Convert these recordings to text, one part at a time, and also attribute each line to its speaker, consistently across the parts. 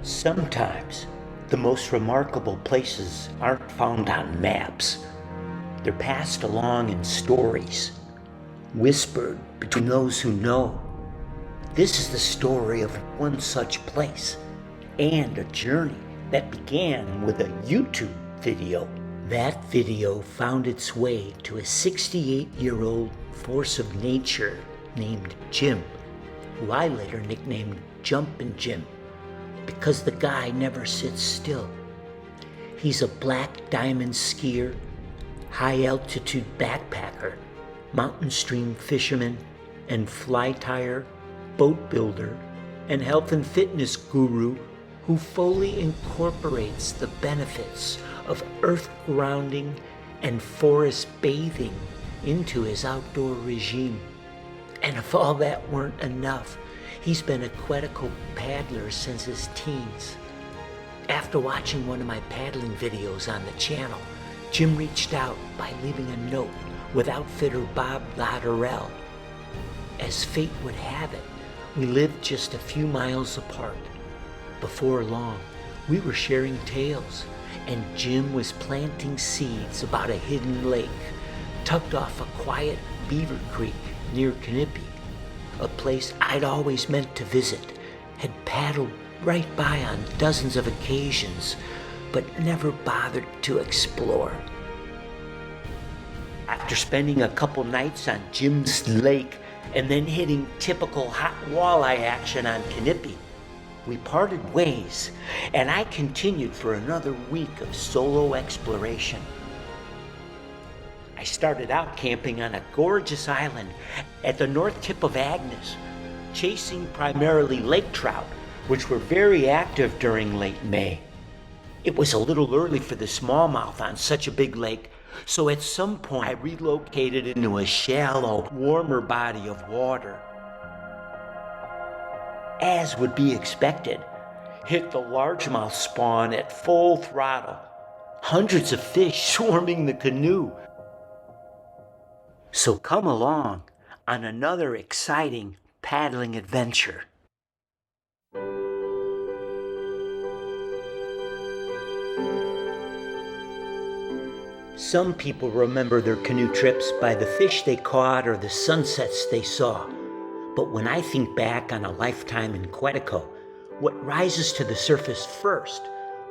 Speaker 1: Sometimes the most remarkable places aren't found on maps. They're passed along in stories, whispered between those who know. This is the story of one such place and a journey that began with a YouTube video. That video found its way to a 68-year-old force of nature named Jim, who I later nicknamed Jumpin Jim, because the guy never sits still. He's a black diamond skier, high-altitude backpacker, mountain stream fisherman, and fly tire, boat builder, and health and fitness guru who fully incorporates the benefits of earth grounding and forest bathing into his outdoor regime. And if all that weren't enough, he's been a Quetico paddler since his teens. After watching one of my paddling videos on the channel, Jim reached out by leaving a note with outfitter Bob Latterell. As fate would have it, we lived just a few miles apart. Before long, we were sharing tales, and Jim was planting seeds about a hidden lake tucked off a quiet beaver creek near Kawnipi, a place I'd always meant to visit, had paddled right by on dozens of occasions, but never bothered to explore. After spending a couple nights on Jim's lake and then hitting typical hot walleye action on Kawnipi, we parted ways, and I continued for another week of solo exploration. I started out camping on a gorgeous island at the north tip of Agnes, chasing primarily lake trout, which were very active during late May. It was a little early for the smallmouth on such a big lake, so at some point I relocated into a shallow, warmer body of water. As would be expected, hit the largemouth spawn at full throttle, hundreds of fish swarming the canoe. So come along on another exciting paddling adventure. Some people remember their canoe trips by the fish they caught or the sunsets they saw. But when I think back on a lifetime in Quetico, what rises to the surface first,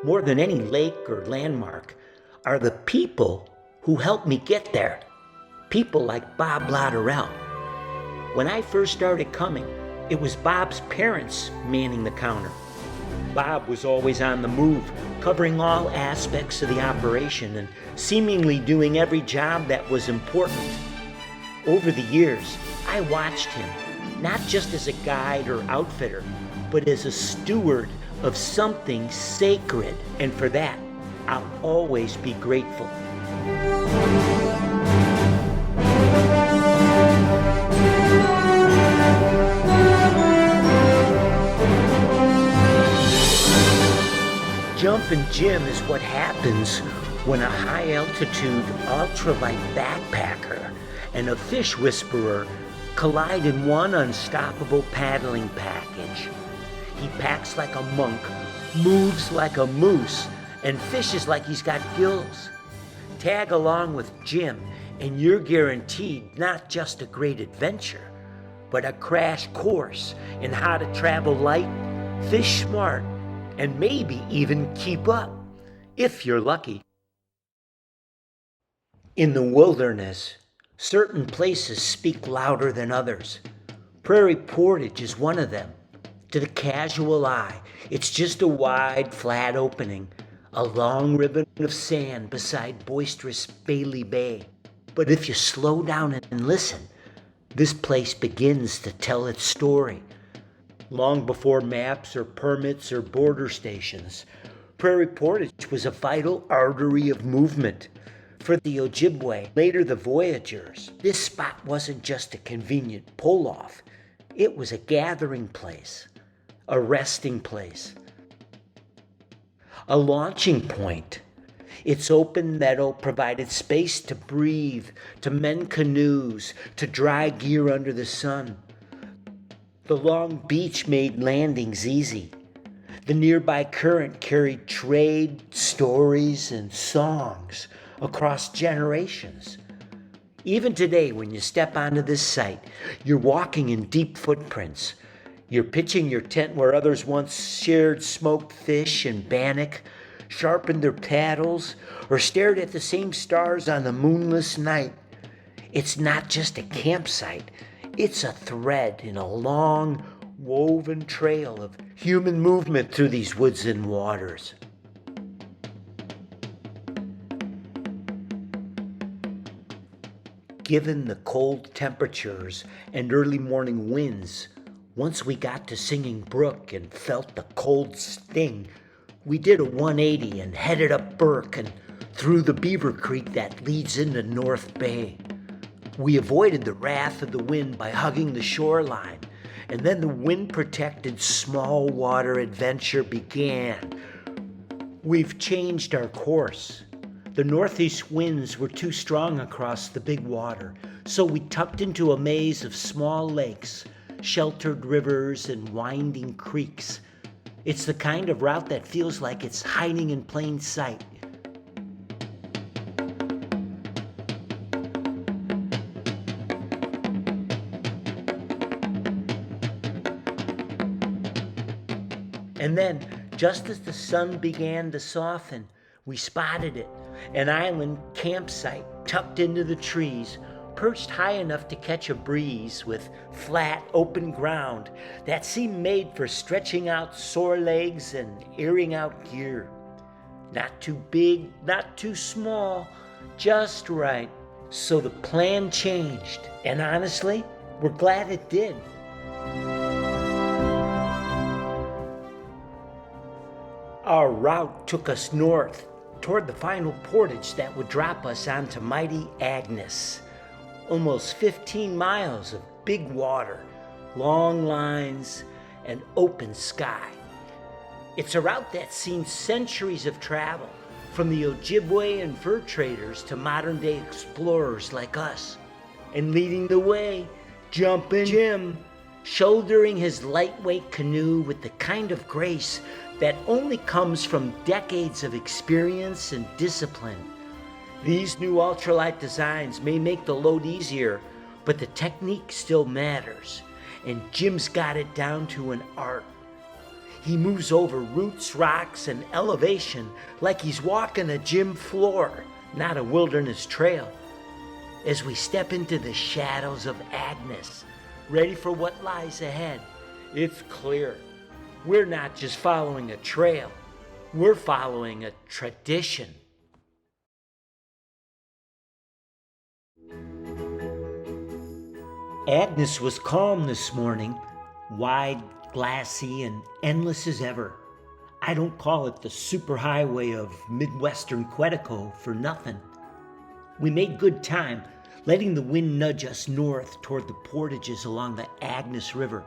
Speaker 1: more than any lake or landmark, are the people who helped me get there. People like Bob Latterell. When I first started coming, it was Bob's parents manning the counter. Bob was always on the move, covering all aspects of the operation and seemingly doing every job that was important. Over the years, I watched him, not just as a guide or outfitter, but as a steward of something sacred, and for that, I'll always be grateful. Jumpin Jim is what happens when a high-altitude, ultralight backpacker and a fish whisperer collide in one unstoppable paddling package. He packs like a monk, moves like a moose, and fishes like he's got gills. Tag along with Jim, and you're guaranteed not just a great adventure, but a crash course in how to travel light, fish smart, and maybe even keep up, if you're lucky. In the wilderness, certain places speak louder than others. Prairie Portage is one of them. To the casual eye, it's just a wide, flat opening, a long ribbon of sand beside boisterous Bailey Bay. But if you slow down and listen, this place begins to tell its story. Long before maps or permits or border stations, Prairie Portage was a vital artery of movement. For the Ojibwe, later the Voyageurs, this spot wasn't just a convenient pull-off. It was a gathering place, a resting place, a launching point. Its open meadow provided space to breathe, to mend canoes, to dry gear under the sun. The long beach made landings easy. The nearby current carried trade, stories, and songs across generations. Even today, when you step onto this site, you're walking in deep footprints. You're pitching your tent where others once shared smoked fish and bannock, sharpened their paddles, or stared at the same stars on the moonless night. It's not just a campsite. It's a thread in a long, woven trail of human movement through these woods and waters. Given the cold temperatures and early morning winds, once we got to Singing Brook and felt the cold sting, we did a 180 and headed up Burke and through the Beaver Creek that leads into North Bay. We avoided the wrath of the wind by hugging the shoreline, and then the wind-protected small water adventure began. We've changed our course. The northeast winds were too strong across the big water, so we tucked into a maze of small lakes, sheltered rivers, and winding creeks. It's the kind of route that feels like it's hiding in plain sight. And then, just as the sun began to soften, we spotted it, an island campsite tucked into the trees, perched high enough to catch a breeze with flat, open ground that seemed made for stretching out sore legs and airing out gear. Not too big, not too small, just right. So the plan changed, and honestly, we're glad it did. Our route took us north, toward the final portage that would drop us onto mighty Agnes. Almost 15 miles of big water, long lines, and open sky. It's a route that's seen centuries of travel, from the Ojibwe and fur traders to modern-day explorers like us. And leading the way, Jumpin Jim, shouldering his lightweight canoe with the kind of grace that only comes from decades of experience and discipline. These new ultralight designs may make the load easier, but the technique still matters, and Jim's got it down to an art. He moves over roots, rocks, and elevation like he's walking a gym floor, not a wilderness trail. As we step into the shadows of Agnes, ready for what lies ahead, it's clear. We're not just following a trail, we're following a tradition. Agnes was calm this morning, wide, glassy, and endless as ever. I don't call it the superhighway of Midwestern Quetico for nothing. We made good time, letting the wind nudge us north toward the portages along the Agnes River.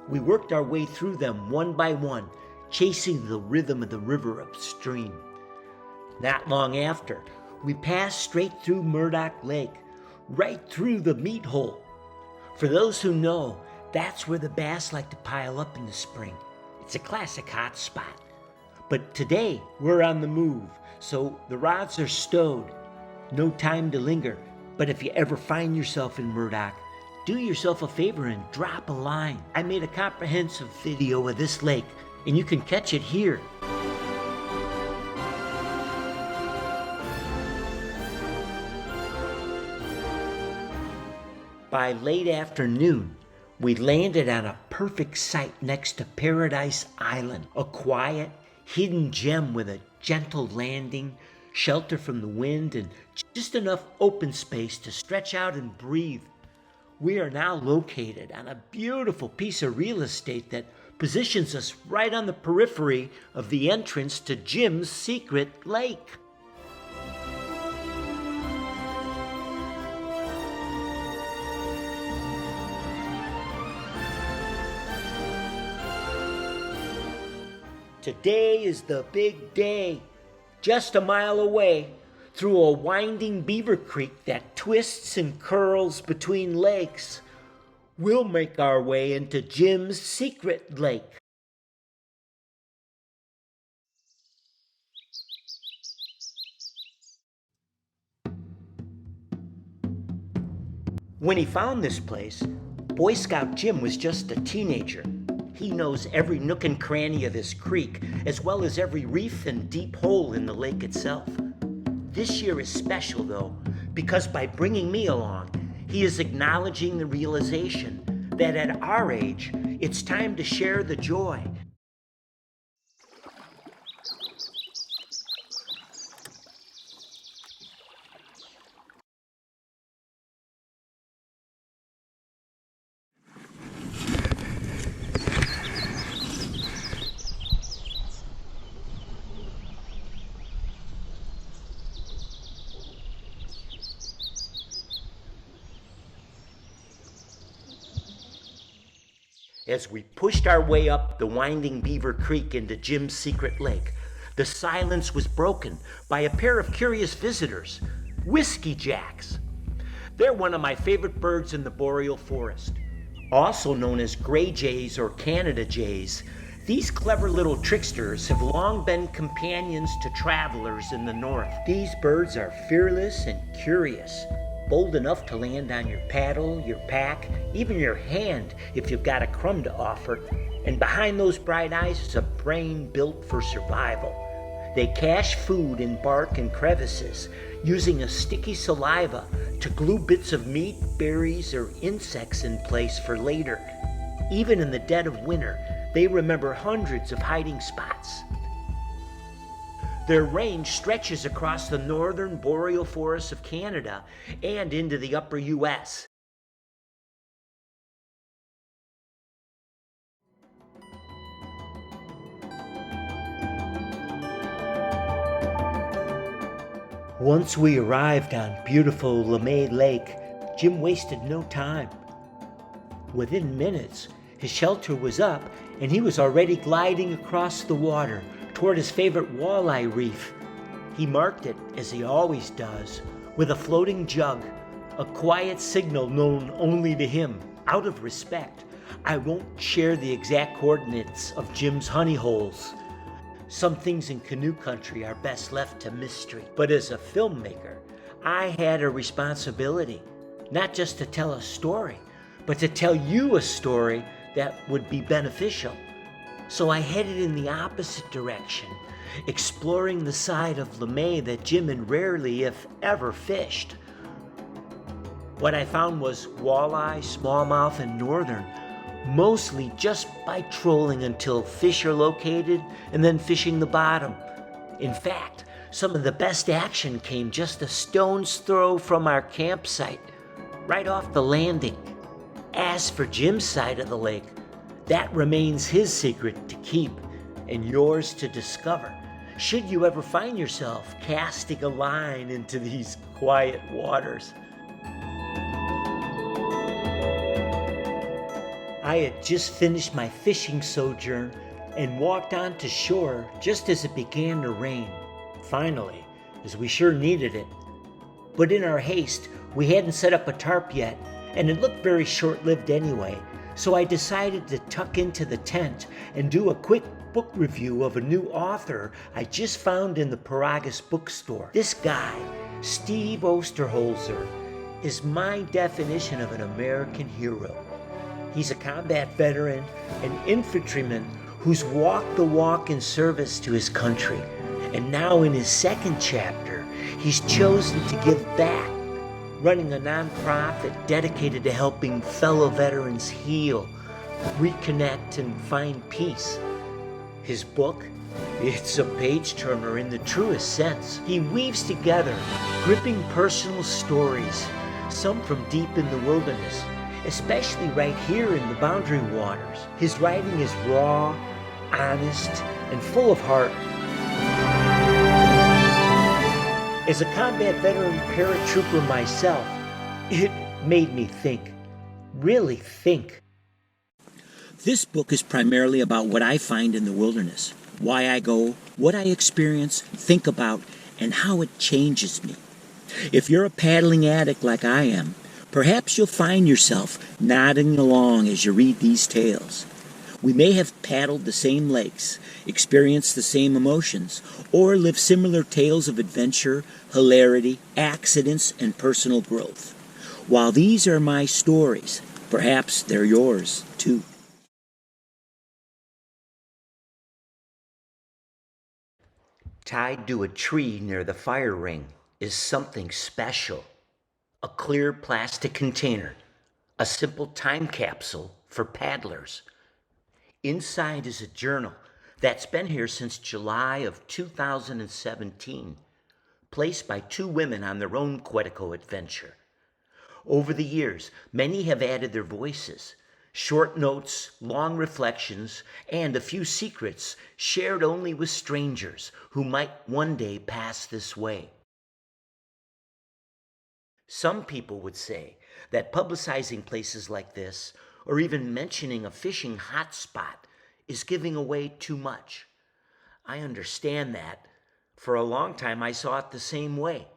Speaker 1: We worked our way through them one by one, chasing the rhythm of the river upstream. Not long after, we passed straight through Murdoch Lake, right through the meat hole. For those who know, that's where the bass like to pile up in the spring. It's a classic hot spot. But today, we're on the move, so the rods are stowed. No time to linger, but if you ever find yourself in Murdoch, do yourself a favor and drop a line. I made a comprehensive video of this lake, and you can catch it here. By late afternoon, we landed on a perfect site next to Paradise Island, a quiet, hidden gem with a gentle landing, shelter from the wind, and just enough open space to stretch out and breathe. We are now located on a beautiful piece of real estate that positions us right on the periphery of the entrance to Jim's secret lake. Today is the big day. Just a mile away, through a winding beaver creek that twists and curls between lakes, we'll make our way into Jim's secret lake. When he found this place, Boy Scout Jim was just a teenager. He knows every nook and cranny of this creek, as well as every reef and deep hole in the lake itself. This year is special, though, because by bringing me along, he is acknowledging the realization that at our age, it's time to share the joy. As we pushed our way up the winding Beaver Creek into Jim's secret lake, the silence was broken by a pair of curious visitors, whiskey jacks. They're one of my favorite birds in the boreal forest. Also known as gray jays or Canada jays, these clever little tricksters have long been companions to travelers in the north. These birds are fearless and curious, bold enough to land on your paddle, your pack, even your hand if you've got a crumb to offer. And behind those bright eyes is a brain built for survival. They cache food in bark and crevices, using a sticky saliva to glue bits of meat, berries, or insects in place for later. Even in the dead of winter, they remember hundreds of hiding spots. Their range stretches across the northern boreal forests of Canada and into the upper U.S. Once we arrived on beautiful Lemay Lake, Jim wasted no time. Within minutes, his shelter was up and he was already gliding across the water toward his favorite walleye reef. He marked it, as he always does, with a floating jug, a quiet signal known only to him. Out of respect, I won't share the exact coordinates of Jim's honey holes. Some things in canoe country are best left to mystery. But as a filmmaker, I had a responsibility, not just to tell a story, but to tell you a story that would be beneficial. So I headed in the opposite direction, exploring the side of Lemay that Jim had rarely, if ever, fished. What I found was walleye, smallmouth, and northern, mostly just by trolling until fish are located and then fishing the bottom. In fact, some of the best action came just a stone's throw from our campsite, right off the landing. As for Jim's side of the lake, that remains his secret to keep and yours to discover, should you ever find yourself casting a line into these quiet waters. I had just finished my fishing sojourn and walked onto shore just as it began to rain. Finally, as we sure needed it. But in our haste, we hadn't set up a tarp yet, and it looked very short-lived anyway, so I decided to tuck into the tent and do a quick book review of a new author I just found in the Paragus bookstore. This guy, Steve Osterholzer, is my definition of an American hero. He's a combat veteran, an infantryman who's walked the walk in service to his country. And now in his second chapter, he's chosen to give back, running a nonprofit dedicated to helping fellow veterans heal, reconnect, and find peace. His book, it's a page-turner in the truest sense. He weaves together gripping personal stories, some from deep in the wilderness, especially right here in the Boundary Waters. His writing is raw, honest, and full of heart. As a combat veteran paratrooper myself, it made me think, really think. This book is primarily about what I find in the wilderness, why I go, what I experience, think about, and how it changes me. If you're a paddling addict like I am, perhaps you'll find yourself nodding along as you read these tales. We may have paddled the same lakes, experienced the same emotions, or lived similar tales of adventure, hilarity, accidents, and personal growth. While these are my stories, perhaps they're yours too. Tied to a tree near the fire ring is something special. A clear plastic container, a simple time capsule for paddlers. Inside is a journal that's been here since July of 2017, placed by two women on their own Quetico adventure. Over the years, many have added their voices, short notes, long reflections, and a few secrets shared only with strangers who might one day pass this way. Some people would say that publicizing places like this, or even mentioning a fishing hotspot, is giving away too much. I understand that. For a long time, I saw it the same way.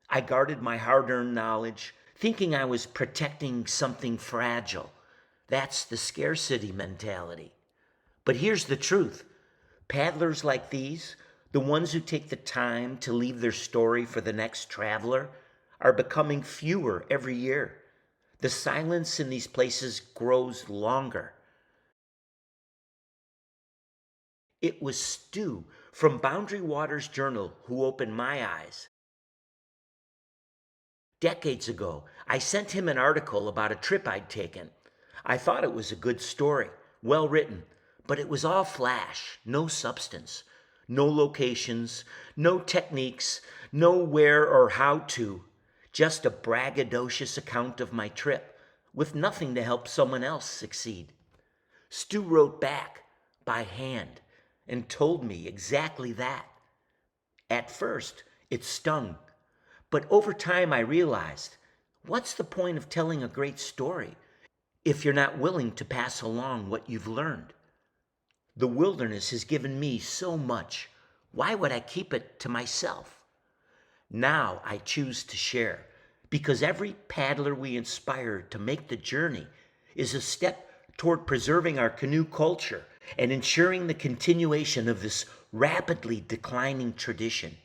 Speaker 1: I guarded my hard-earned knowledge, thinking I was protecting something fragile. That's the scarcity mentality. But here's the truth. Paddlers like these, the ones who take the time to leave their story for the next traveler, are becoming fewer every year. The silence in these places grows longer. It was Stu from Boundary Waters Journal who opened my eyes. Decades ago, I sent him an article about a trip I'd taken. I thought it was a good story, well written, but it was all flash, no substance, no locations, no techniques, no where or how to, just a braggadocious account of my trip, with nothing to help someone else succeed. Stu wrote back, by hand, and told me exactly that. At first, it stung. But over time, I realized, what's the point of telling a great story if you're not willing to pass along what you've learned? The wilderness has given me so much. Why would I keep it to myself? Now I choose to share, because every paddler we inspire to make the journey is a step toward preserving our canoe culture and ensuring the continuation of this rapidly declining tradition.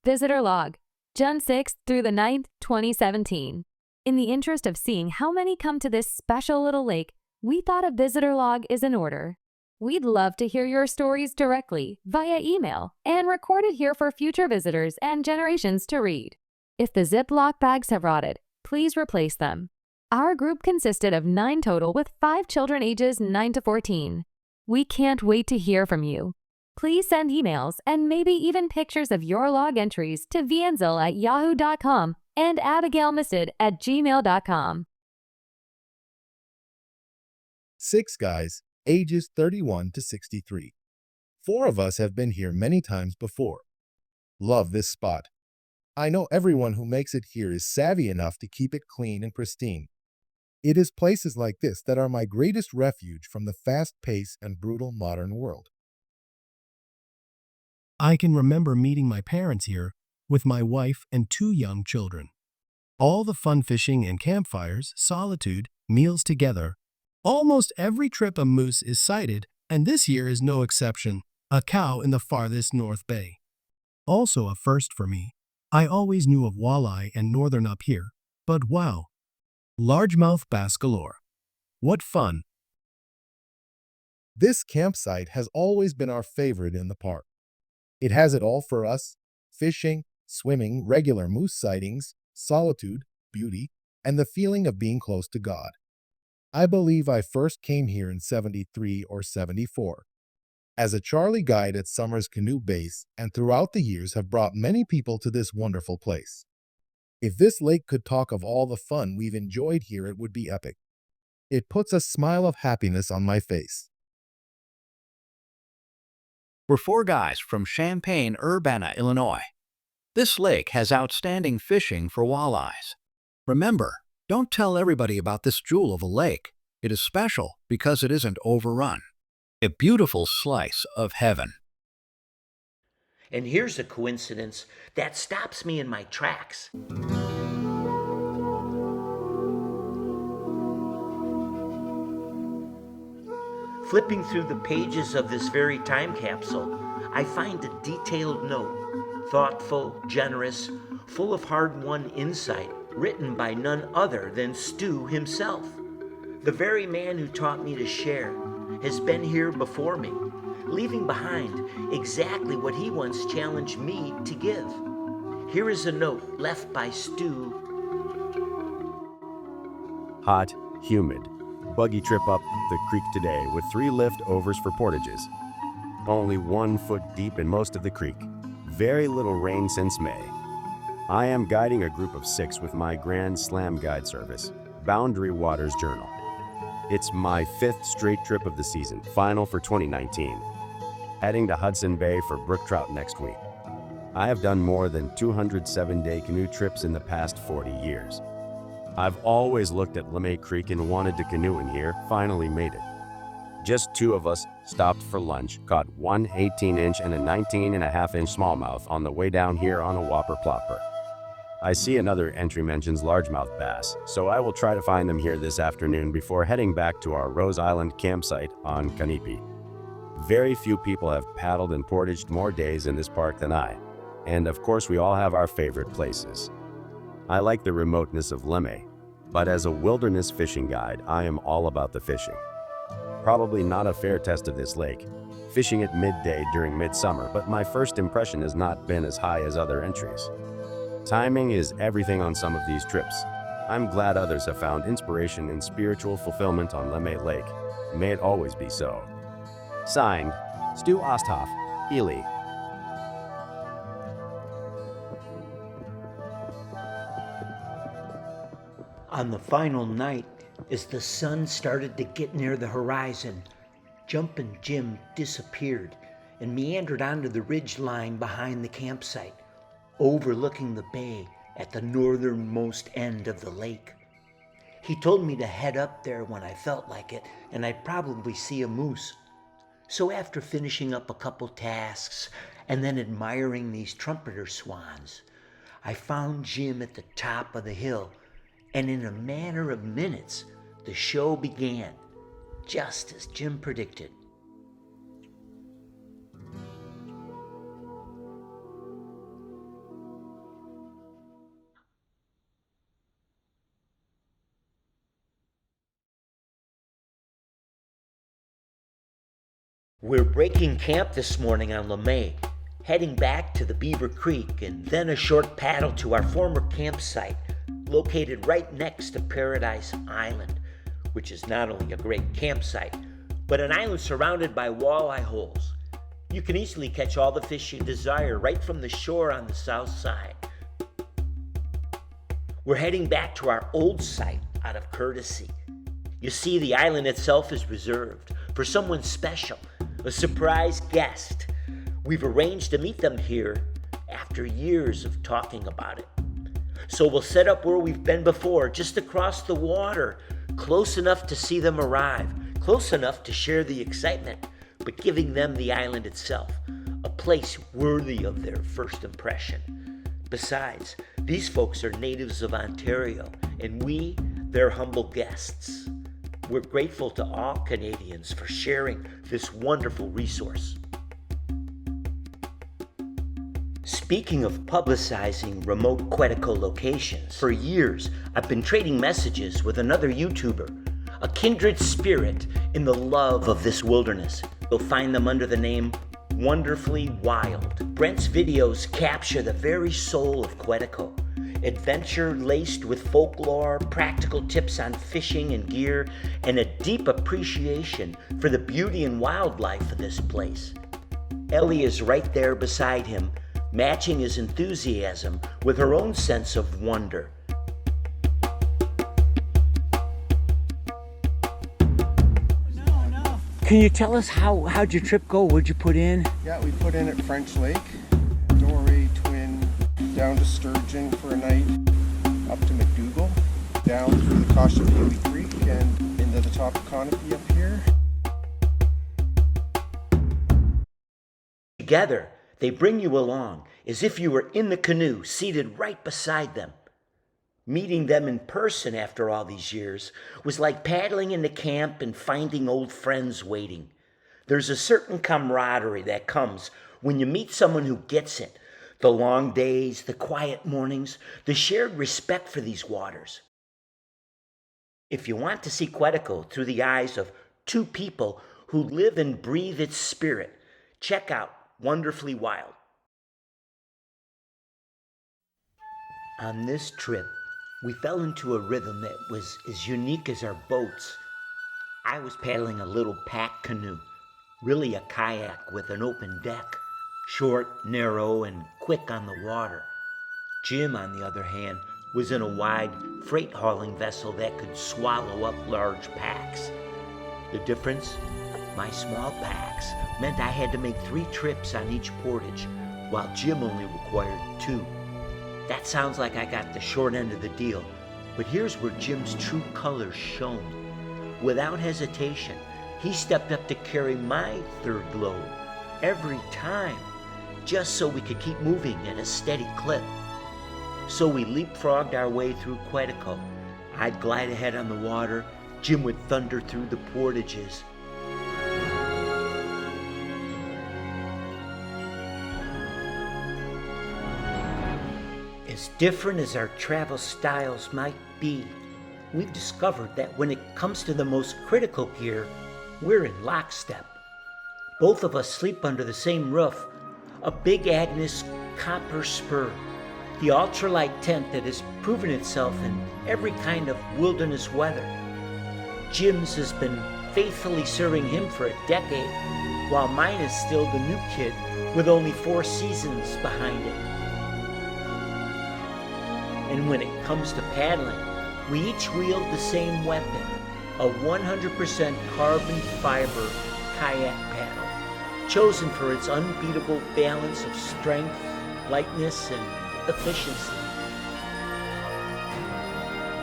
Speaker 2: Visitor log, June 6th through the 9th, 2017. In the interest of seeing how many come to this special little lake, we thought a visitor log is in order. We'd love to hear your stories directly via email and record it here for future visitors and generations to read. If the Ziploc bags have rotted, please replace them. Our group consisted of 9 total with 5 children ages 9 to 14. We can't wait to hear from you. Please send emails and maybe even pictures of your log entries to vienzel@yahoo.com and abigailmisted@gmail.com.
Speaker 3: 6 guys, ages 31 to 63. 4 of us have been here many times before. Love this spot. I know everyone who makes it here is savvy enough to keep it clean and pristine. It is places like this that are my greatest refuge from the fast pace and brutal modern world.
Speaker 4: I can remember meeting my parents here with my wife and 2 young children. All the fun fishing and campfires, solitude, meals together. Almost every trip a moose is sighted, and this year is no exception, a cow in the farthest North Bay. Also a first for me. I always knew of walleye and northern up here, but wow. Largemouth bass galore. What fun!
Speaker 3: This campsite has always been our favorite in the park. It has it all for us: fishing, swimming, regular moose sightings, solitude, beauty, and the feeling of being close to God. I believe I first came here in 73 or 74 as a Charlie guide at Summer's Canoe Base, and throughout the years have brought many people to this wonderful place. If this lake could talk of all the fun we've enjoyed here, it would be epic. It puts a smile of happiness on my face.
Speaker 5: We're 4 guys from Champaign-Urbana, Illinois. This lake has outstanding fishing for walleyes. Remember, don't tell everybody about this jewel of a lake. It is special because it isn't overrun. A beautiful slice of heaven.
Speaker 1: And here's a coincidence that stops me in my tracks. Flipping through the pages of this very time capsule, I find a detailed note, thoughtful, generous, full of hard-won insight written by none other than Stu himself. The very man who taught me to share has been here before me, leaving behind exactly what he once challenged me to give. Here is a note left by Stu.
Speaker 6: Hot, humid, buggy trip up the creek today with 3 liftovers for portages. Only 1 foot deep in most of the creek. Very little rain since May. I am guiding a group of 6 with my Grand Slam guide service, Boundary Waters Journal. It's my 5th straight trip of the season, final for 2019. Heading to Hudson Bay for brook trout next week. I have done more than 200 7-day canoe trips in the past 40 years. I've always looked at Lemay Creek and wanted to canoe in here, finally made it. Just 2 of us stopped for lunch, caught 1 18-inch and a 19.5-inch smallmouth on the way down here on a whopper plopper. I see another entry mentions largemouth bass, so I will try to find them here this afternoon before heading back to our Rose Island campsite on Kawnipi. Very few people have paddled and portaged more days in this park than I, and of course we all have our favorite places. I like the remoteness of Lemay, but as a wilderness fishing guide, I am all about the fishing. Probably not a fair test of this lake, fishing at midday during midsummer, but my first impression has not been as high as other entries. Timing is everything on some of these trips. I'm glad others have found inspiration and spiritual fulfillment on Lemay Lake. May it always be so. Signed, Stu Osthoff, Ely.
Speaker 1: On the final night, as the sun started to get near the horizon, Jumpin Jim disappeared and meandered onto the ridge line behind the campsite, overlooking the bay at the northernmost end of the lake. He told me to head up there when I felt like it, and I'd probably see a moose. So after finishing up a couple tasks and then admiring these trumpeter swans, I found Jim at the top of the hill, and in a matter of minutes, the show began, just as Jim predicted. We're breaking camp this morning on Lemay, heading back to the Beaver Creek and then a short paddle to our former campsite, located right next to Paradise Island, which is not only a great campsite, but an island surrounded by walleye holes. You can easily catch all the fish you desire right from the shore on the south side. We're heading back to our old site out of courtesy. You see, the island itself is reserved for someone special, a surprise guest. We've arranged to meet them here after years of talking about it. So we'll set up where we've been before, just across the water, close enough to see them arrive, close enough to share the excitement, but giving them the island itself, a place worthy of their first impression. Besides, these folks are natives of Ontario, and we, their humble guests. We're grateful to all Canadians for sharing this wonderful resource. Speaking of publicizing remote Quetico locations, for years I've been trading messages with another YouTuber, a kindred spirit in the love of this wilderness. You'll find them under the name Wonderfully Wild. Brent's videos capture the very soul of Quetico. Adventure laced with folklore, practical tips on fishing and gear, and a deep appreciation for the beauty and wildlife of this place. Ellie is right there beside him, matching his enthusiasm with her own sense of wonder. Can you tell us how'd your trip go? What'd you put in?
Speaker 7: Yeah, we put in at French Lake, Dory, Twin, down to Sturgeon for a night, up to McDougall, down through the Kawnipi Creek and into the top of Kawnipi up here.
Speaker 1: Together, they bring you along as if you were in the canoe, seated right beside them. Meeting them in person after all these years was like paddling into camp and finding old friends waiting. There's a certain camaraderie that comes when you meet someone who gets it, The long days, the quiet mornings, the shared respect for these waters. If you want to see Quetico through the eyes of two people who live and breathe its spirit, check out Wonderfully Wild. On this trip, we fell into a rhythm that was as unique as our boats. I was paddling a little pack canoe, really a kayak with an open deck, short, narrow, and quick on the water. Jim, on the other hand, was in a wide freight hauling vessel that could swallow up large packs. The difference? My small packs meant I had to make 3 trips on each portage, while Jim only required 2. That sounds like I got the short end of the deal, but here's where Jim's true colors shone. Without hesitation, he stepped up to carry my 3rd load every time, just so we could keep moving at a steady clip. So we leapfrogged our way through Quetico. I'd glide ahead on the water, Jim would thunder through the portages. As different as our travel styles might be, we've discovered that when it comes to the most critical gear, we're in lockstep. Both of us sleep under the same roof, a big Agnes copper spur, the ultralight tent that has proven itself in every kind of wilderness weather. Jim's has been faithfully serving him for a decade, while mine is still the new kid with only 4 seasons behind it. And when it comes to paddling, we each wield the same weapon, a 100% carbon fiber kayak paddle, chosen for its unbeatable balance of strength, lightness, and efficiency.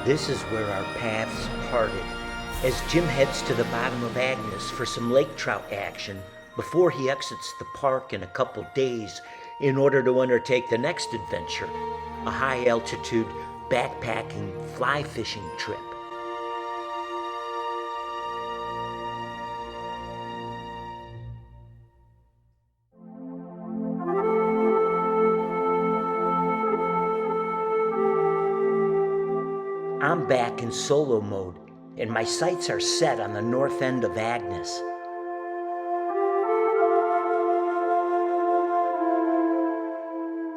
Speaker 1: This is where our paths parted, as Jim heads to the bottom of Agnes for some lake trout action before he exits the park in a couple days in order to undertake the next adventure, a high-altitude backpacking fly fishing trip. I'm back in solo mode, and my sights are set on the north end of Agnes.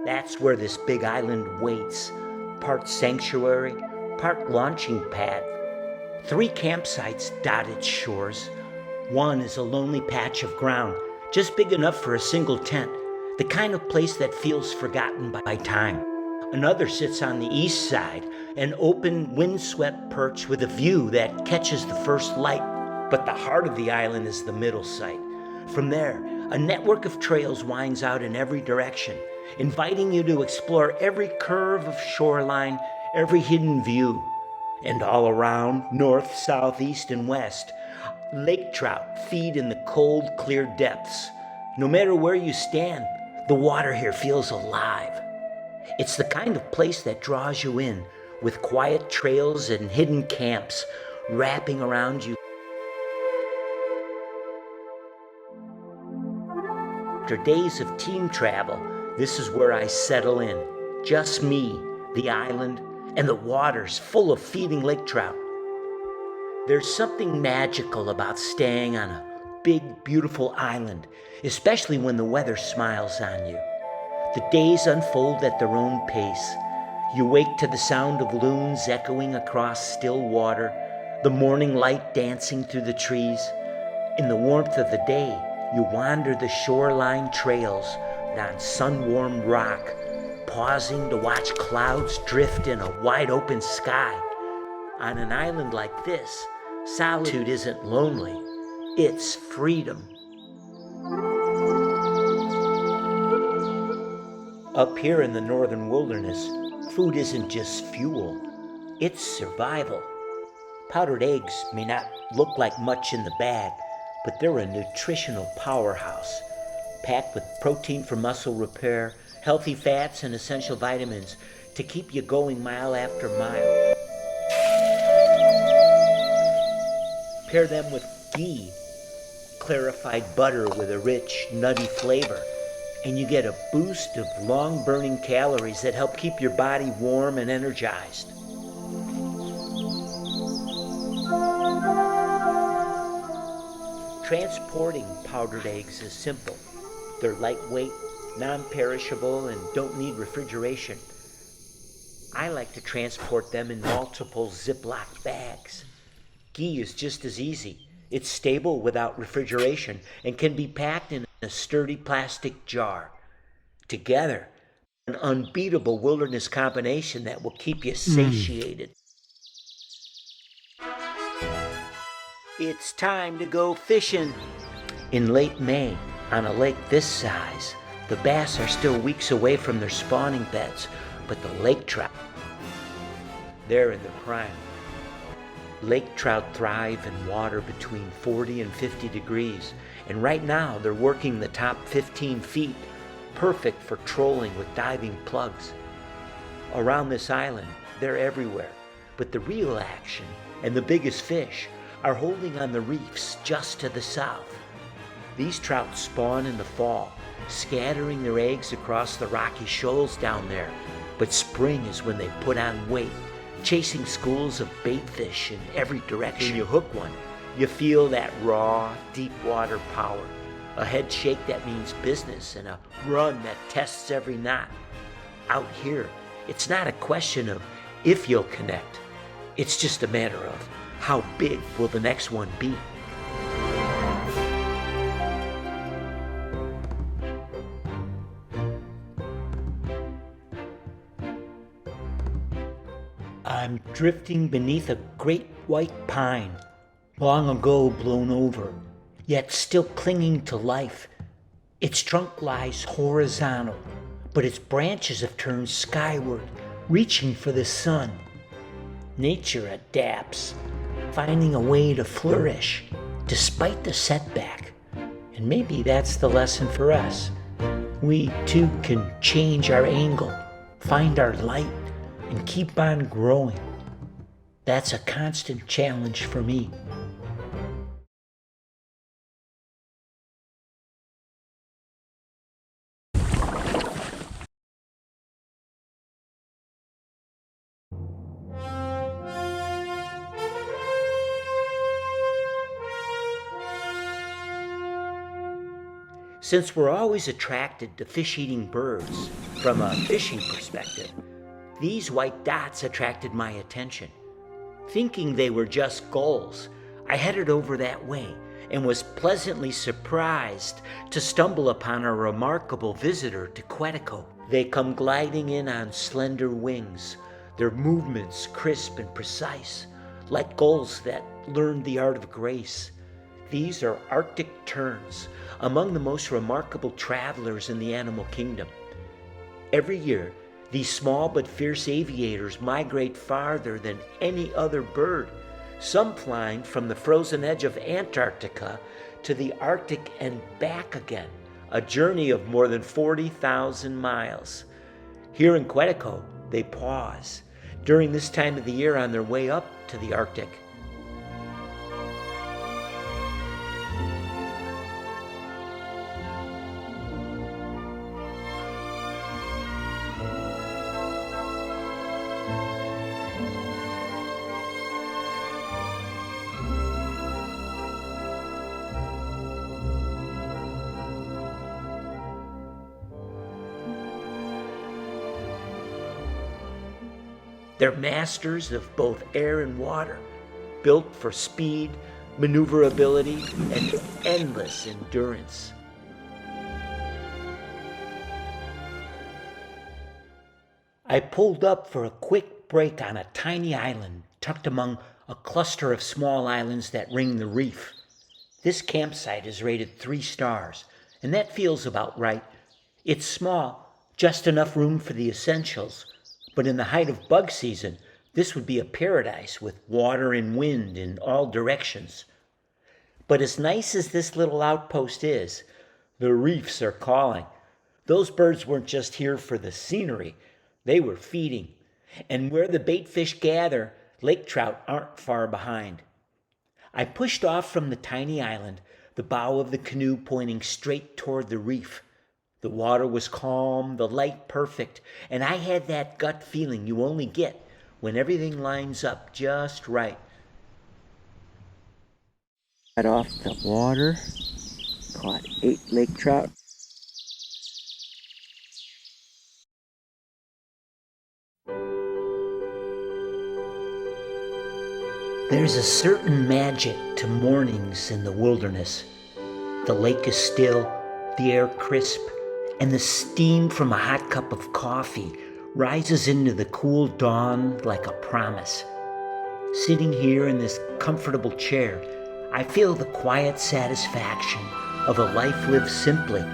Speaker 1: That's where this big island waits, part sanctuary, part launching pad. 3 campsites dot its shores. One is a lonely patch of ground, just big enough for a single tent, the kind of place that feels forgotten by time. Another sits on the east side, an open, windswept perch with a view that catches the first light. But the heart of the island is the middle site. From there, a network of trails winds out in every direction, inviting you to explore every curve of shoreline, every hidden view. And all around, north, south, east, and west, lake trout feed in the cold, clear depths. No matter where you stand, the water here feels alive. It's the kind of place that draws you in, with quiet trails and hidden camps wrapping around you. After days of team travel, this is where I settle in. Just me, the island, and the waters full of feeding lake trout. There's something magical about staying on a big, beautiful island, especially when the weather smiles on you. The days unfold at their own pace. You wake to the sound of loons echoing across still water, the morning light dancing through the trees. In the warmth of the day, you wander the shoreline trails on sun-warmed rock, pausing to watch clouds drift in a wide-open sky. On an island like this, solitude isn't lonely, it's freedom. Up here in the northern wilderness, food isn't just fuel, it's survival. Powdered eggs may not look like much in the bag, but they're a nutritional powerhouse, packed with protein for muscle repair, healthy fats, and essential vitamins to keep you going mile after mile. Pair them with ghee, clarified butter with a rich, nutty flavor. and you get a boost of long-burning calories that help keep your body warm and energized. Transporting powdered eggs is simple. They're lightweight, non-perishable, and don't need refrigeration. I like to transport them in multiple Ziploc bags. Ghee is just as easy. It's stable without refrigeration and can be packed in a sturdy plastic jar. Together, an unbeatable wilderness combination that will keep you satiated. It's time to go fishing. In late May, on a lake this size, the bass are still weeks away from their spawning beds, but the lake trout, they're in their prime. Lake trout thrive in water between 40 and 50 degrees, and right now they're working the top 15 feet, perfect for trolling with diving plugs. Around this island, they're everywhere, but the real action and the biggest fish are holding on the reefs just to the south. These trout spawn in the fall, scattering their eggs across the rocky shoals down there, but spring is when they put on weight, chasing schools of bait fish in every direction. When you hook one, you feel that raw, deep water power. A head shake that means business and a run that tests every knot. Out here, it's not a question of if you'll connect. It's just a matter of how big will the next one be. I'm drifting beneath a great white pine, long ago blown over, yet still clinging to life. Its trunk lies horizontal, but its branches have turned skyward, reaching for the sun. Nature adapts, finding a way to flourish despite the setback. And maybe that's the lesson for us. We too can change our angle, find our light, and keep on growing. That's a constant challenge for me. Since we're always attracted to fish-eating birds from a fishing perspective, these white dots attracted my attention. Thinking they were just gulls, I headed over that way and was pleasantly surprised to stumble upon a remarkable visitor to Quetico. They come gliding in on slender wings, their movements crisp and precise, like gulls that learned the art of grace. These are Arctic terns, among the most remarkable travelers in the animal kingdom. Every year, these small but fierce aviators migrate farther than any other bird, some flying from the frozen edge of Antarctica to the Arctic and back again, a journey of more than 40,000 miles. Here in Quetico, they pause during this time of the year on their way up to the Arctic. They're masters of both air and water, built for speed, maneuverability, and endless endurance. I pulled up for a quick break on a tiny island tucked among a cluster of small islands that ring the reef. This campsite is rated 3 stars, and that feels about right. It's small, just enough room for the essentials, but in the height of bug season, this would be a paradise with water and wind in all directions. But as nice as this little outpost is, the reefs are calling. Those birds weren't just here for the scenery, they were feeding. And where the bait fish gather, lake trout aren't far behind. I pushed off from the tiny island, the bow of the canoe pointing straight toward the reef. The water was calm, the light perfect, and I had that gut feeling you only get when everything lines up just right. Got off the water, caught 8 lake trout. There's a certain magic to mornings in the wilderness. The lake is still, the air crisp, and the steam from a hot cup of coffee rises into the cool dawn like a promise. Sitting here in this comfortable chair, I feel the quiet satisfaction of a life lived simply.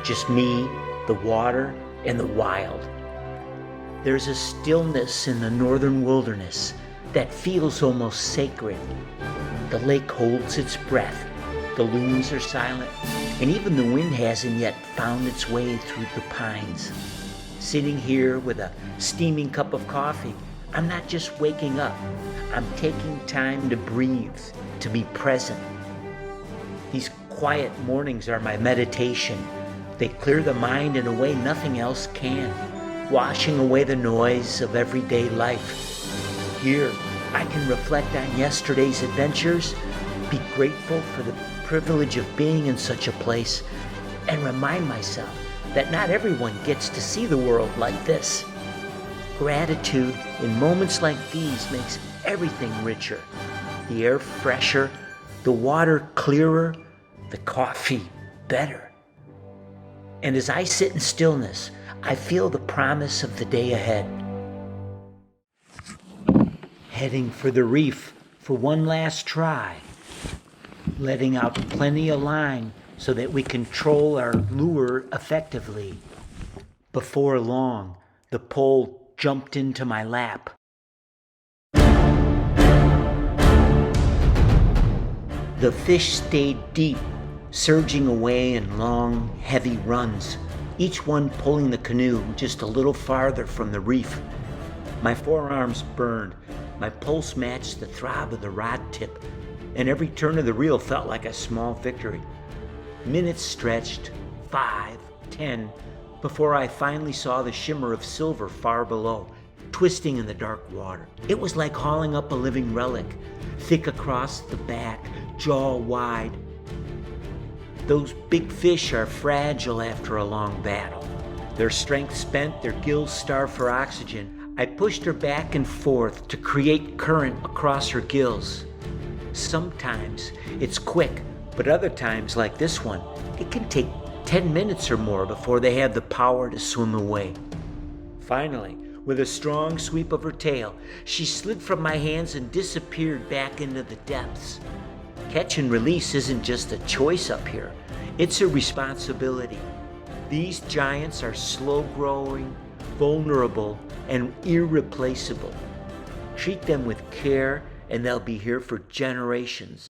Speaker 1: Just me, the water, and the wild. There's a stillness in the northern wilderness that feels almost sacred. The lake holds its breath, the loons are silent, and even the wind hasn't yet found its way through the pines. Sitting here with a steaming cup of coffee, I'm not just waking up, I'm taking time to breathe, to be present. These quiet mornings are my meditation. They clear the mind in a way nothing else can, washing away the noise of everyday life. Here, I can reflect on yesterday's adventures, be grateful for the privilege of being in such a place, and remind myself that not everyone gets to see the world like this. Gratitude in moments like these makes everything richer. The air fresher, the water clearer, the coffee better. And as I sit in stillness, I feel the promise of the day ahead. Heading for the reef for one last try. Letting out plenty of line so that we control our lure effectively. Before long, the pole jumped into my lap. The fish stayed deep, surging away in long, heavy runs, each one pulling the canoe just a little farther from the reef. My forearms burned, my pulse matched the throb of the rod tip, and every turn of the reel felt like a small victory. Minutes stretched, 5, 10, before I finally saw the shimmer of silver far below, twisting in the dark water. It was like hauling up a living relic, thick across the back, jaw wide. Those big fish are fragile after a long battle. Their strength spent, their gills starved for oxygen. I pushed her back and forth to create current across her gills. Sometimes it's quick, but other times, like this one, it can take 10 minutes or more before they have the power to swim away. Finally, with a strong sweep of her tail, she slid from my hands and disappeared back into the depths. Catch and release isn't just a choice up here, it's a responsibility. These giants are slow-growing, vulnerable, and irreplaceable. Treat them with care, and they'll be here for generations.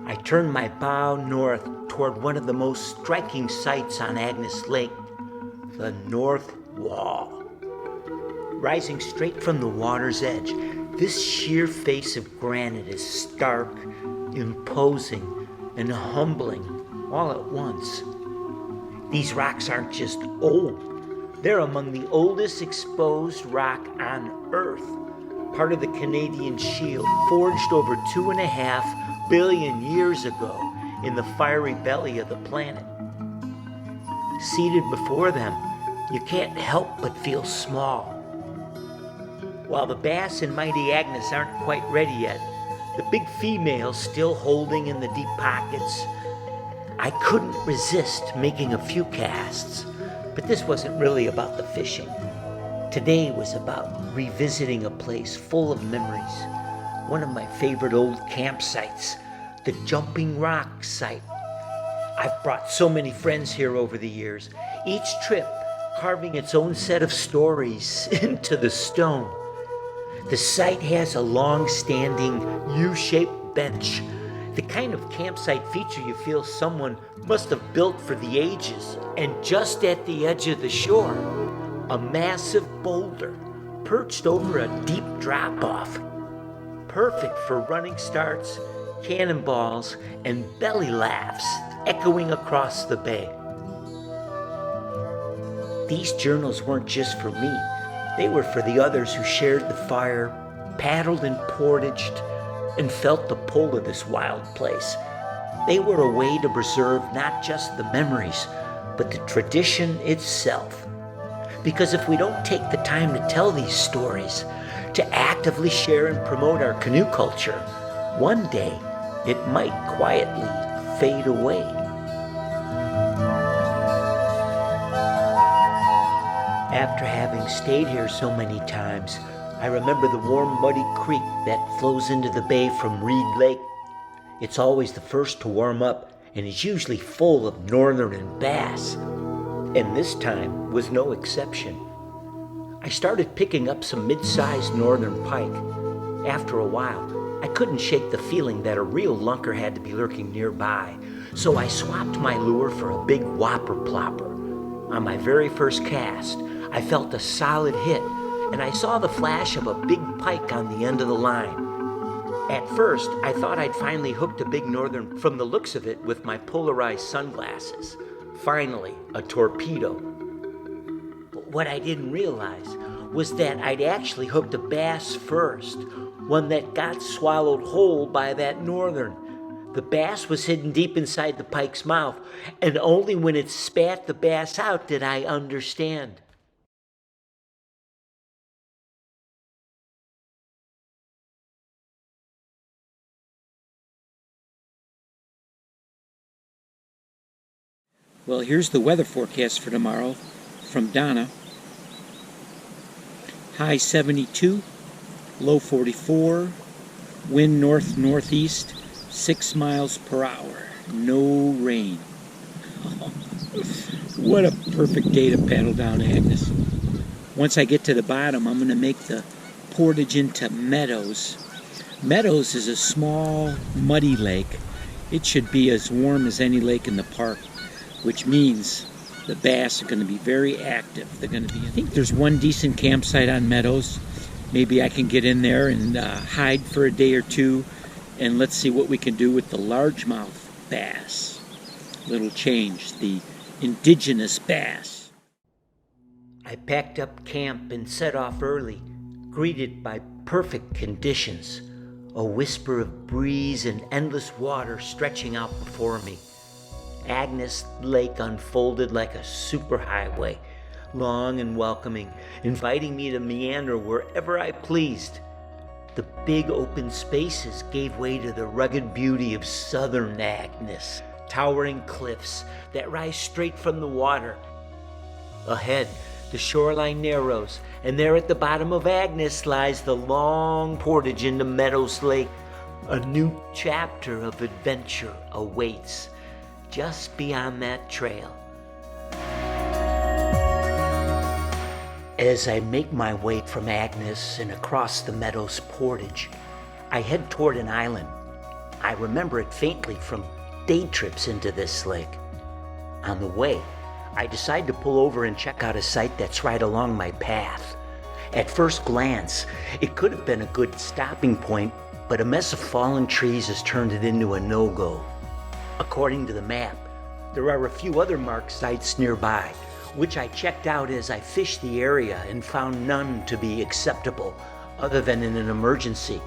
Speaker 1: I turned my bow north toward one of the most striking sights on Agnes Lake, the North Wall. Rising straight from the water's edge, this sheer face of granite is stark, imposing, and humbling all at once. These rocks aren't just old, they're among the oldest exposed rock on Earth, part of the Canadian Shield, forged over 2.5 billion years ago in the fiery belly of the planet. Seated before them, you can't help but feel small. While the bass and mighty Agnes aren't quite ready yet, the big female's still holding in the deep pockets. I couldn't resist making a few casts, but this wasn't really about the fishing. Today was about revisiting a place full of memories, one of my favorite old campsites, the Jumping Rock site. I've brought so many friends here over the years, each trip carving its own set of stories into the stone. The site has a long-standing U-shaped bench The kind of campsite feature you feel someone must have built for the ages. And just at the edge of the shore, a massive boulder perched over a deep drop-off. Perfect for running starts, cannonballs, and belly laughs echoing across the bay. These journals weren't just for me. They were for the others who shared the fire, paddled and portaged, and felt the pull of this wild place. They were a way to preserve not just the memories, but the tradition itself. Because if we don't take the time to tell these stories, to actively share and promote our canoe culture, one day it might quietly fade away. After having stayed here so many times, I remember the warm, muddy creek that flows into the bay from Reed Lake. It's always the first to warm up and is usually full of northern and bass. And this time was no exception. I started picking up some mid-sized northern pike. After a while, I couldn't shake the feeling that a real lunker had to be lurking nearby, so I swapped my lure for a big whopper plopper. On my very first cast, I felt a solid hit, and I saw the flash of a big pike on the end of the line. At first, I thought I'd finally hooked a big northern from the looks of it with my polarized sunglasses. Finally, a torpedo. But what I didn't realize was that I'd actually hooked a bass first, one that got swallowed whole by that northern. The bass was hidden deep inside the pike's mouth, and only when it spat the bass out did I understand.
Speaker 8: Well, here's the weather forecast for tomorrow from Donna. High 72, low 44, wind north-northeast, 6 miles per hour, no rain. What a perfect day to paddle down Agnes. Once I get to the bottom, I'm going to make the portage into Meadows. Meadows is a small, muddy lake. It should be as warm as any lake in the park, which means the bass are going to be very active. They're going to be. I think there's one decent campsite on Meadows. Maybe I can get in there and hide for a day or two, and let's see what we can do with the largemouth bass. Little change, the indigenous bass.
Speaker 1: I packed up camp and set off early, greeted by perfect conditions, a whisper of breeze and endless water stretching out before me. Agnes Lake unfolded like a superhighway, long and welcoming, inviting me to meander wherever I pleased. The big open spaces gave way to the rugged beauty of southern Agnes, towering cliffs that rise straight from the water. Ahead, the shoreline narrows, and there at the bottom of Agnes lies the long portage into Meadows Lake. A new chapter of adventure awaits just beyond that trail. As I make my way from Agnes and across the Meadows Portage, I head toward an island. I remember it faintly from day trips into this lake. On the way, I decide to pull over and check out a site that's right along my path. At first glance, it could have been a good stopping point, but a mess of fallen trees has turned it into a no-go. According to the map, there are a few other marked sites nearby, which I checked out as I fished the area and found none to be acceptable, other than in an emergency.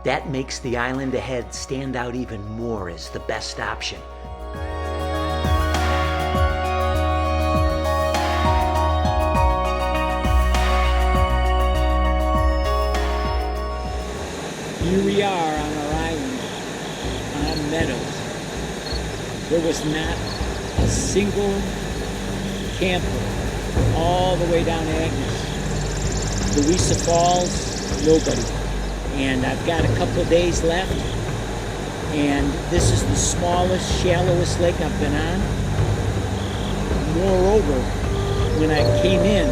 Speaker 1: That makes the island ahead stand out even more as the best option.
Speaker 8: Here we are on our island, on Meadows. There was not a single camper all the way down Agnes. Louisa Falls, nobody. And I've got a couple of days left, and this is the smallest, shallowest lake I've been on. Moreover, when I came in,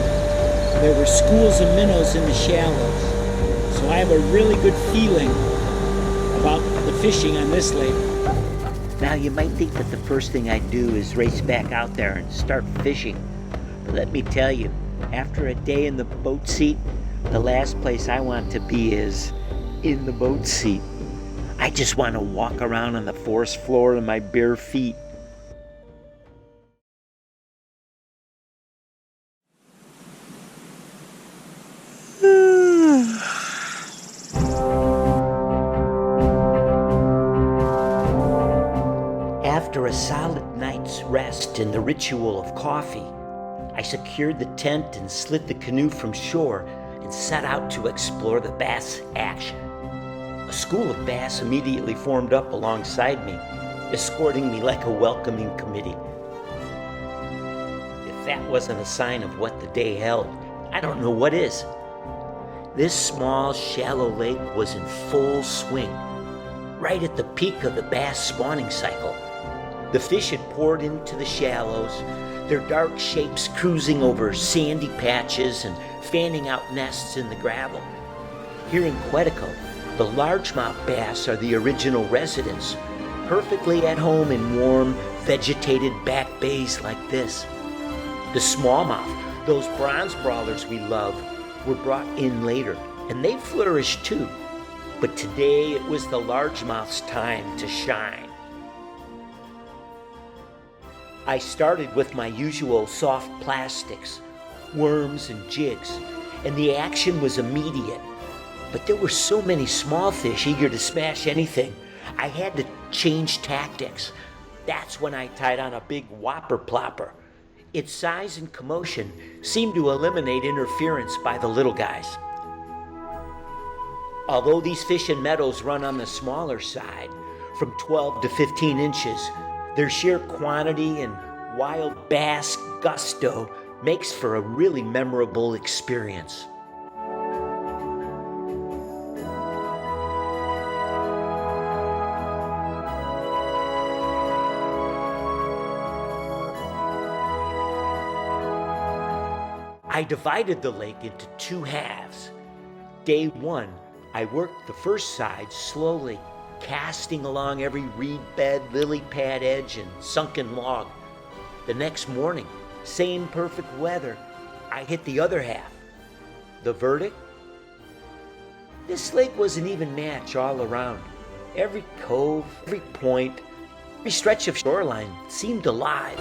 Speaker 8: There were schools of minnows in the shallows. So I have a really good feeling about the fishing on this lake.
Speaker 1: Now, you might think that the first thing I do is race back out there and start fishing. But let me tell you, after a day in the boat seat, the last place I want to be is in the boat seat. I just want to walk around on the forest floor in my bare feet. After a solid night's rest and the ritual of coffee, I secured the tent and slid the canoe from shore and set out to explore the bass action. A school of bass immediately formed up alongside me, escorting me like a welcoming committee. If that wasn't a sign of what the day held, I don't know what is. This small, shallow lake was in full swing, right at the peak of the bass spawning cycle. The fish had poured into the shallows, their dark shapes cruising over sandy patches and fanning out nests in the gravel. Here in Quetico, the largemouth bass are the original residents, perfectly at home in warm, vegetated back bays like this. The smallmouth, those bronze brawlers we love, were brought in later, and they flourished too. But today it was the largemouth's time to shine. I started with my usual soft plastics, worms and jigs, and the action was immediate. But there were so many small fish eager to smash anything, I had to change tactics. That's when I tied on a big whopper plopper. Its size and commotion seemed to eliminate interference by the little guys. Although these fish in Meadows run on the smaller side, from 12 to 15 inches, their sheer quantity and wild bass gusto makes for a really memorable experience. I divided the lake into two halves. Day one, I worked the first side slowly, casting along every reed bed, lily pad edge, and sunken log. The next morning, same perfect weather, I hit the other half. The verdict? This lake was an even match all around. Every cove, every point, every stretch of shoreline seemed alive.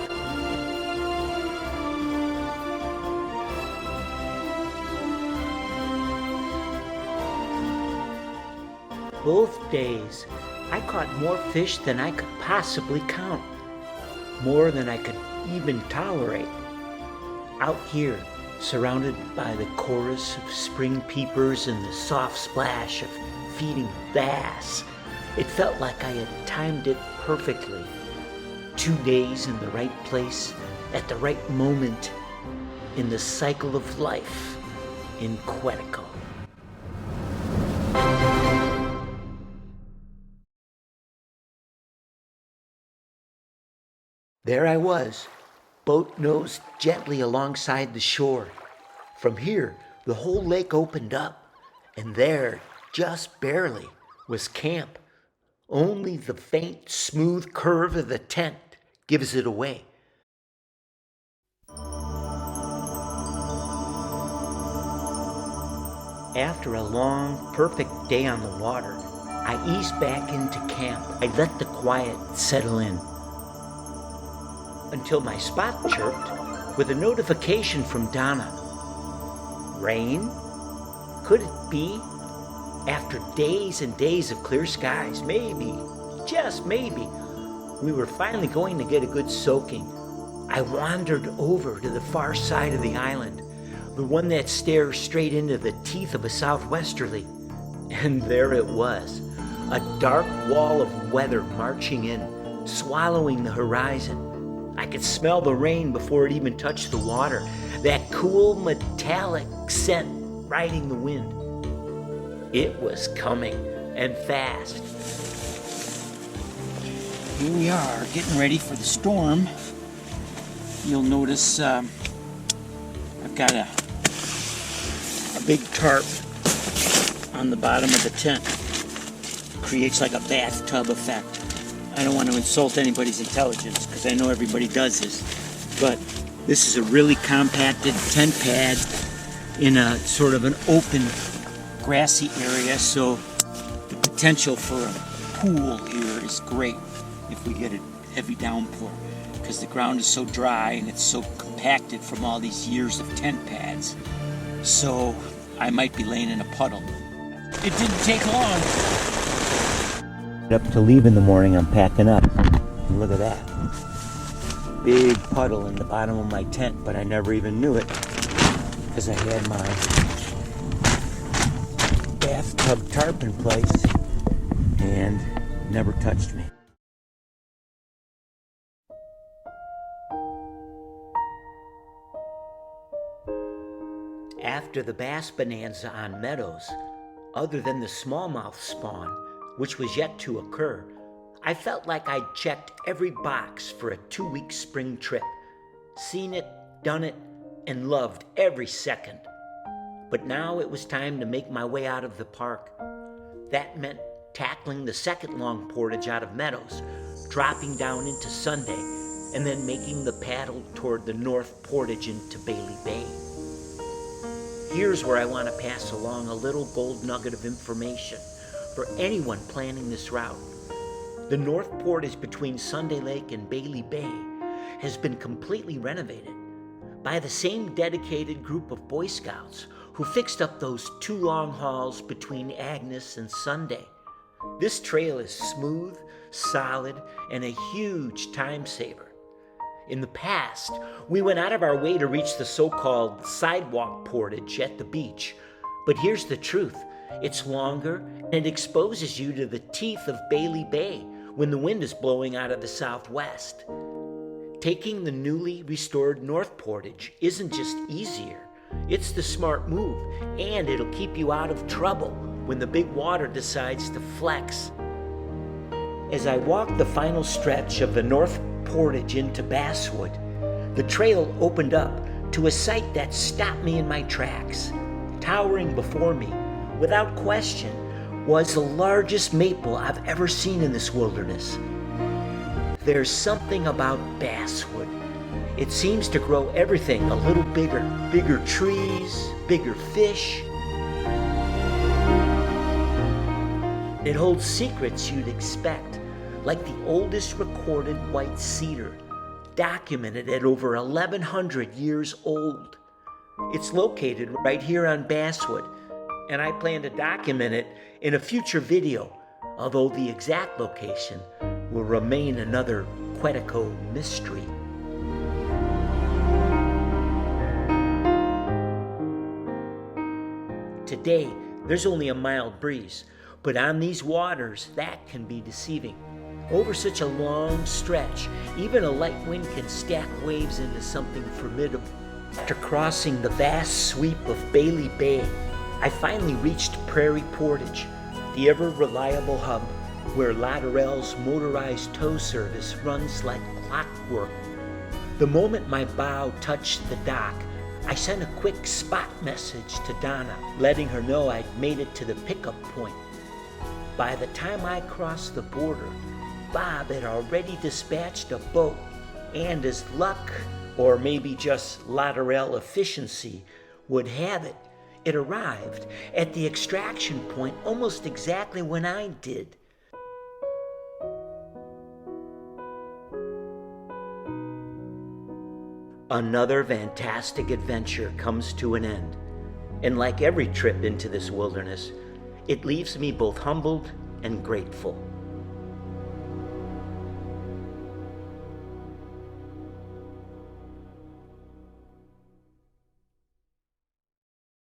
Speaker 1: Both days, I caught more fish than I could possibly count, more than I could even tolerate. Out here, surrounded by the chorus of spring peepers and the soft splash of feeding bass, it felt like I had timed it perfectly. 2 days in the right place, at the right moment, in the cycle of life in Quetico. There I was, boat nosed gently alongside the shore. From here, the whole lake opened up, and there, just barely, was camp. Only the faint, smooth curve of the tent gives it away. After a long, perfect day on the water, I eased back into camp. I let the quiet settle in. Until my spot chirped with a notification from Donna. Rain? Could it be? After days and days of clear skies, maybe, just maybe, we were finally going to get a good soaking. I wandered over to the far side of the island, the one that stares straight into the teeth of a southwesterly. And there it was, a dark wall of weather marching in, swallowing the horizon. I could smell the rain before it even touched the water, that cool metallic scent riding the wind. It was coming, and fast.
Speaker 8: Here we are, getting ready for the storm. You'll notice I've got a big tarp on the bottom of the tent. Creates like a bathtub effect. I don't want to insult anybody's intelligence because I know everybody does this, but this is a really compacted tent pad in a sort of an open grassy area, so the potential for a pool here is great if we get a heavy downpour, because the ground is so dry and it's so compacted from all these years of tent pads. So I might be laying in a puddle. It didn't take long.
Speaker 1: Up to leave in the morning, I'm packing up. And look at that. Big puddle in the bottom of my tent, but I never even knew it because I had my bathtub tarp in place and never touched me. After the bass bonanza on Meadows, other than the smallmouth spawn, which was yet to occur, I felt like I'd checked every box for a 2-week spring trip, seen it, done it, and loved every second. But now it was time to make my way out of the park. That meant tackling the second long portage out of Meadows, dropping down into Sunday, and then making the paddle toward the North Portage into Bailey Bay. Here's where I want to pass along a little gold nugget of information for anyone planning this route. The North Portage between Sunday Lake and Bailey Bay has been completely renovated by the same dedicated group of Boy Scouts who fixed up those 2 long hauls between Agnes and Sunday. This trail is smooth, solid, and a huge time saver. In the past, we went out of our way to reach the so-called sidewalk portage at the beach. But here's the truth. It's longer, and it exposes you to the teeth of Bailey Bay when the wind is blowing out of the southwest. Taking the newly restored North Portage isn't just easier. It's the smart move, and it'll keep you out of trouble when the big water decides to flex. As I walked the final stretch of the North Portage into Basswood, the trail opened up to a sight that stopped me in my tracks. Towering before me, without question, was the largest maple I've ever seen in this wilderness. There's something about Basswood. It seems to grow everything a little bigger. Bigger trees, bigger fish. It holds secrets you'd expect, like the oldest recorded white cedar, documented at over 1,100 years old. It's located right here on Basswood, and I plan to document it in a future video, although the exact location will remain another Quetico mystery. Today, there's only a mild breeze, but on these waters, that can be deceiving. Over such a long stretch, even a light wind can stack waves into something formidable. After crossing the vast sweep of Bailey Bay, I finally reached Prairie Portage, the ever-reliable hub where Latterell's motorized tow service runs like clockwork. The moment my bow touched the dock, I sent a quick spot message to Donna, letting her know I'd made it to the pickup point. By the time I crossed the border, Bob had already dispatched a boat, and as luck, or maybe just Latterell efficiency, would have it, it arrived at the extraction point almost exactly when I did. Another fantastic adventure comes to an end, and like every trip into this wilderness, it leaves me both humbled and grateful.